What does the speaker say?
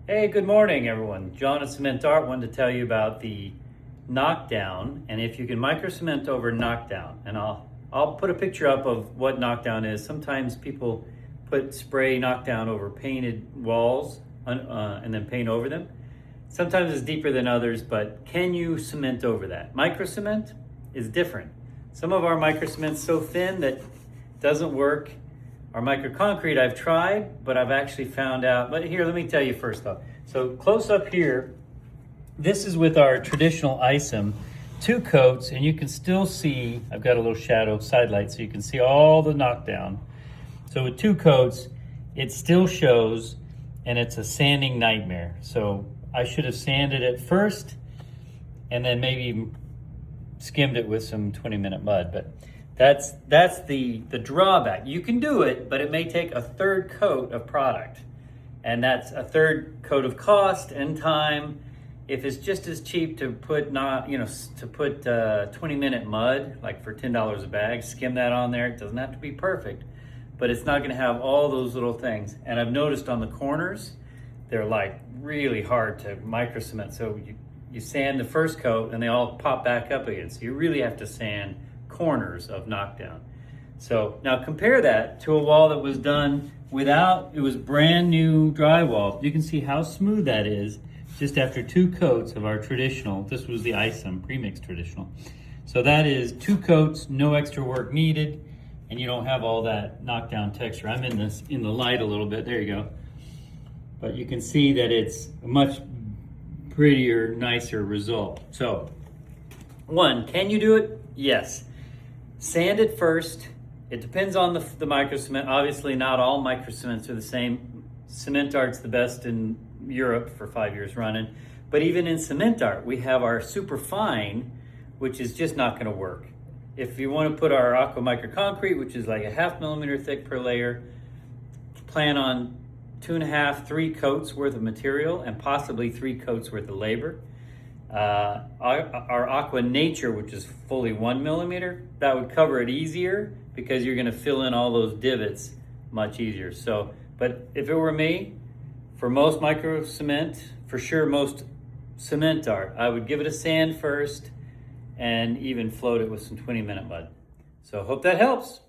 Hey, good morning, everyone. John at CimentArt wanted to tell you about the knockdown and if you can micro cement over knockdown. And I'll put a picture up of what knockdown is. Sometimes people put spray knockdown over painted walls and then paint over them. Sometimes it's deeper than others, but can you cement over that? Micro cement is different. Some of our micro cement's so thin that it doesn't work. Our microconcrete I've tried, but I've actually found out, but here, let me tell you first though. So close up here, this is with our traditional ISOM, 2 coats, and you can still see, I've got a little shadow side light so you can see all the knockdown. So with 2 coats, it still shows, and it's a sanding nightmare. So I should have sanded it first, and then maybe skimmed it with some 20-minute mud, but that's the drawback. You can do it, but it may take a 3rd coat of product. And that's a 3rd coat of cost and time. If it's just as cheap to put 20-minute mud, like for $10 a bag, skim that on there. It doesn't have to be perfect, but it's not gonna have all those little things. And I've noticed on the corners, they're like really hard to micro cement. So you sand the 1st coat and they all pop back up again. So you really have to sand corners of knockdown. So now compare that to a wall that was done without, it was brand new drywall. You can see how smooth that is just after 2 coats of our traditional. This was the ISOM pre-mixed traditional. So that is 2 coats, no extra work needed, and you don't have all that knockdown texture. I'm in the light a little bit, there you go. But you can see that it's a much prettier, nicer result. So, 1, can you do it? Yes. Sand it first. It depends on the micro cement. Obviously, not all micro cements are the same. CimentArt's the best in Europe for 5 years running. But even in CimentArt, we have our super fine, which is just not going to work. If you want to put our aqua microconcrete, which is like a 0.5 millimeter thick per layer, plan on 2.5, 3 coats worth of material and possibly 3 coats worth of labor. Our Aqua Nature, which is fully 1 millimeter, that would cover it easier because you're going to fill in all those divots much easier. So, but if it were me, for most micro cement, for sure most CimentArt, I would give it a sand first and even float it with some 20-minute mud. So hope that helps.